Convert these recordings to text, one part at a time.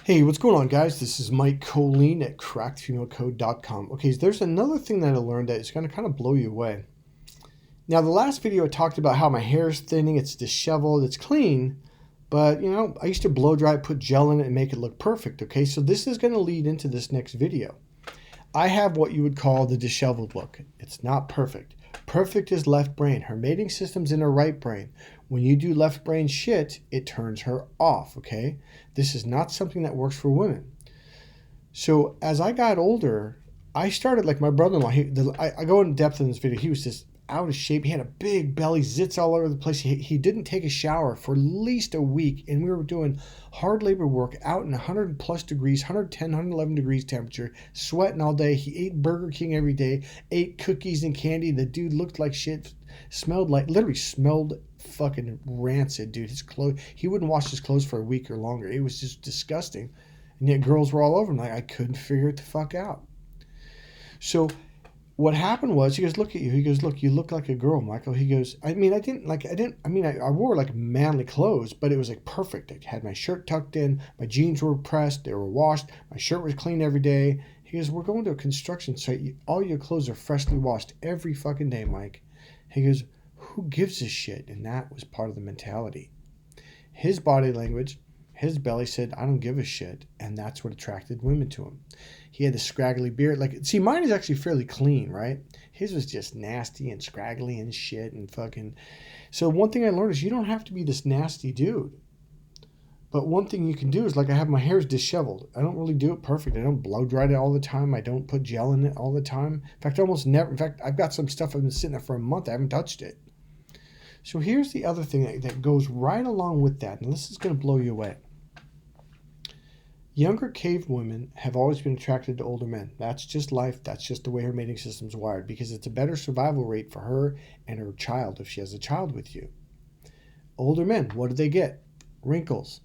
Hey, what's going on, guys? This is Mike Kollin at crackedfemalecode.com. Okay, so there's another thing that I learned that is going to kind of blow you away. Now, the last video I talked about how my hair is thinning, it's disheveled, it's clean, but, I used to blow dry it, put gel in it, and make it look perfect, okay? So this is going to lead into this next video. I have what you would call the disheveled look. It's not perfect. Perfect is left brain. Her mating system's in her right brain. When you do left brain shit, it turns her off, okay? This is not something that works for women. So as I got older, I started like my brother-in-law. I go in depth in this video. He was just out of shape. He had a big belly, zits all over the place. He didn't take a shower for at least a week, and we were doing hard labor work out in 100 plus degrees, 110, 111 degrees temperature, sweating all day. He ate Burger King every day, ate cookies and candy. The dude looked like shit, literally smelled fucking rancid, dude. His clothes, he wouldn't wash his clothes for a week or longer. It was just disgusting. And yet girls were all over him. Like, I couldn't figure it the fuck out. So what happened was, he goes, look at you. He goes, look, you look like a girl, Michael. He goes, I wore like manly clothes, but it was like perfect. I had my shirt tucked in, my jeans were pressed, they were washed, my shirt was clean every day. He goes, we're going to a construction site. All your clothes are freshly washed every fucking day, Mike. He goes, who gives a shit? And that was part of the mentality. His body language, his belly said, I don't give a shit. And that's what attracted women to him. He had the scraggly beard. See, mine is actually fairly clean, right? His was just nasty and scraggly and shit and fucking. So one thing I learned is you don't have to be this nasty dude. But one thing you can do is, like, I have my hair disheveled. I don't really do it perfect. I don't blow dry it all the time. I don't put gel in it all the time. In fact, almost never. In fact, I've got some stuff I've been sitting there for a month. I haven't touched it. So here's the other thing that goes right along with that. And this is going to blow you away. Younger cave women have always been attracted to older men. That's just life. That's just the way her mating system's wired, because it's a better survival rate for her and her child if she has a child with you. Older men, what do they get? Wrinkles.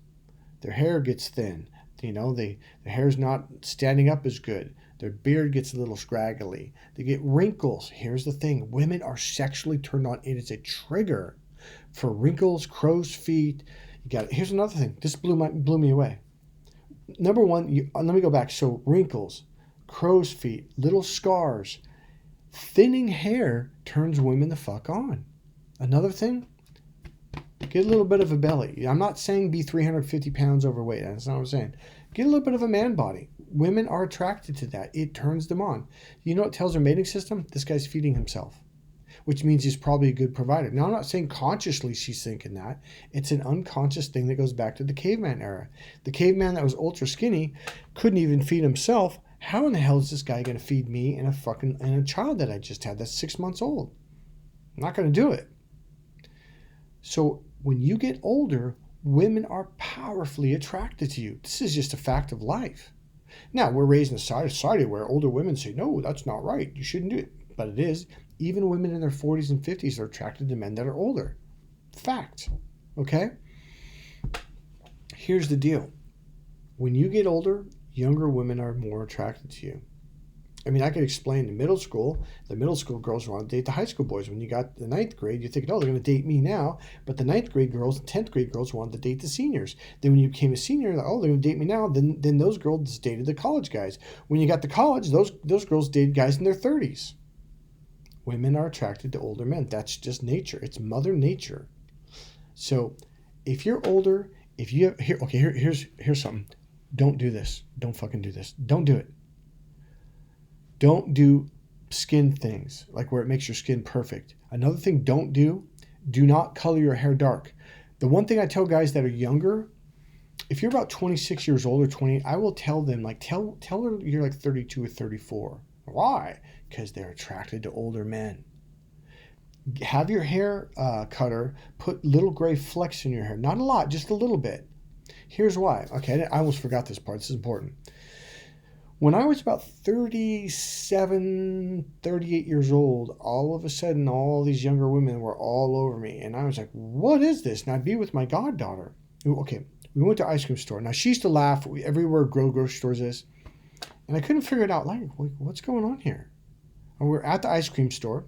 Their hair gets thin. Their hair's not standing up as good. Their beard gets a little scraggly. They get wrinkles. Here's the thing. Women are sexually turned on. It is a trigger for wrinkles, crow's feet. Here's another thing. This blew me away. Number one, let me go back. So wrinkles, crow's feet, little scars, thinning hair turns women the fuck on. Another thing, get a little bit of a belly. I'm not saying be 350 pounds overweight. That's not what I'm saying. Get a little bit of a man body. Women are attracted to that. It turns them on. You know what tells their mating system? This guy's feeding himself, which means he's probably a good provider. Now, I'm not saying consciously she's thinking that. It's an unconscious thing that goes back to the caveman era. The caveman that was ultra skinny couldn't even feed himself. How in the hell is this guy going to feed me and a child that I just had that's 6 months old? I'm not going to do it. So when you get older, women are powerfully attracted to you. This is just a fact of life. Now, we're raised in a society where older women say, no, that's not right. You shouldn't do it. But it is. Even women in their 40s and 50s are attracted to men that are older. Fact. Okay? Here's the deal. When you get older, younger women are more attracted to you. I mean, I could explain in middle school, the middle school girls want to date the high school boys. When you got the 9th grade, you're thinking, oh, they're going to date me now. But the 9th grade girls and 10th grade girls wanted to date the seniors. Then when you became a senior, like, oh, they're going to date me now. Then those girls dated the college guys. When you got to college, those girls dated guys in their 30s. Women are attracted to older men. That's just nature. It's Mother Nature. So if you're older, here's something. Don't do this. Don't fucking do this. Don't do it. Don't do skin things, like where it makes your skin perfect. Another thing, do not color your hair dark. The one thing I tell guys that are younger, if you're about 26 years old or 20, I will tell them, like, tell her you're like 32 or 34. Why? Because they're attracted to older men. Have your hair cutter put little gray flecks in your hair. Not a lot, just a little bit. Here's why. Okay, I almost forgot this part. This is important. When I was about 37, 38 years old, all of a sudden, all these younger women were all over me. And I was like, what is this? And I'd be with my goddaughter. Okay, we went to ice cream store. Now, she used to laugh everywhere grocery stores is. And I couldn't figure it out. Like, what's going on here? And we're at the ice cream store.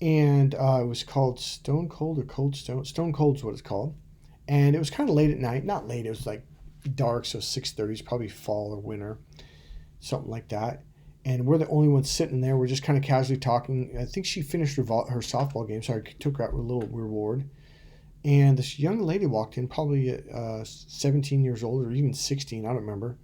And it was called Stone Cold or Cold Stone. Stone Cold's what it's called. And it was kind of late at night. Not late. It was like dark, so 6:30 is probably fall or winter, something like that. And we're the only ones sitting there. We're just kind of casually talking. I think she finished her softball game, so I took her out with a little reward. And this young lady walked in, probably 17 years old or even 16. I don't remember.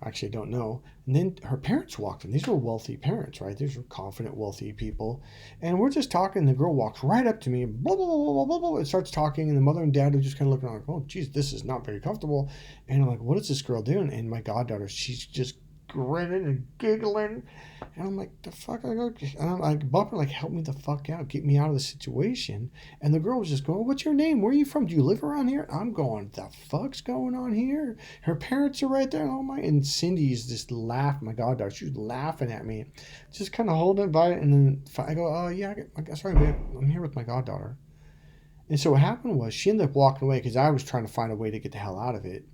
Actually, I don't know. And then her parents walked in. These were wealthy parents, right? These were confident, wealthy people. And we're just talking. The girl walks right up to me and blah, blah, blah, blah, blah, blah, and starts talking. And the mother and dad are just kind of looking like, oh, geez, this is not very comfortable. And I'm like, what is this girl doing? And my goddaughter, she's just grinning and giggling. And I'm like, the fuck? And I'm like, bumping, like, help me the fuck out. Get me out of the situation. And the girl was just going, what's your name? Where are you from? Do you live around here? I'm going, the fuck's going on here? Her parents are right there. Oh my. And Cindy's just laughing. My goddaughter, she was laughing at me. Just kind of holding it by it. And then I go, oh, yeah, sorry, babe. I'm here with my goddaughter. And so what happened was she ended up walking away because I was trying to find a way to get the hell out of it.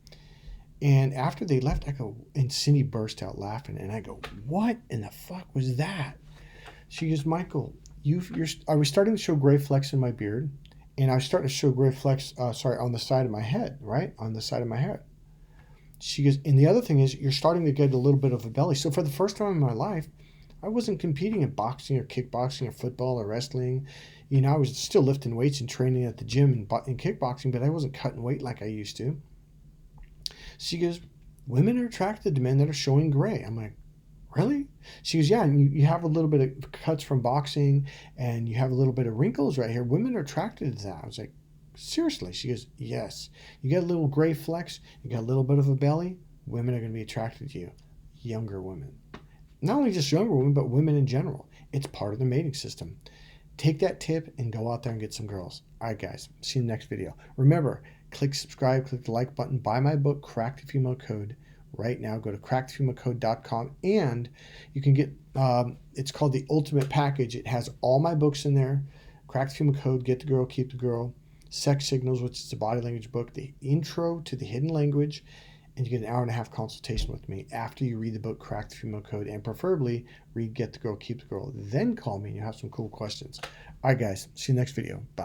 And after they left, I go, and Cindy burst out laughing. And I go, what in the fuck was that? She goes, Michael, I was starting to show gray flecks in my beard. And I was starting to show gray flecks, on the side of my head, right? On the side of my head. She goes, and the other thing is you're starting to get a little bit of a belly. So for the first time in my life, I wasn't competing in boxing or kickboxing or football or wrestling. You know, I was still lifting weights and training at the gym and kickboxing, but I wasn't cutting weight like I used to. She goes, women are attracted to men that are showing gray. I'm like, really? She goes, yeah, and you have a little bit of cuts from boxing and you have a little bit of wrinkles right here. Women are attracted to that. I was like, seriously? She goes, yes. You got a little gray flecks, you got a little bit of a belly, women are going to be attracted to you. Younger women. Not only just younger women, but women in general. It's part of the mating system. Take that tip and go out there and get some girls. All right, guys. See you in the next video. Remember, click subscribe, click the like button, buy my book, Crack the Female Code. Right now, go to crackthefemalecode.com and you can get, it's called the Ultimate Package. It has all my books in there. Crack the Female Code, Get the Girl, Keep the Girl, Sex Signals, which is a body language book, the Intro to the Hidden Language, and you get an 1.5-hour consultation with me after you read the book, Crack the Female Code, and preferably read Get the Girl, Keep the Girl. Then call me and you'll have some cool questions. All right, guys. See you next video. Bye.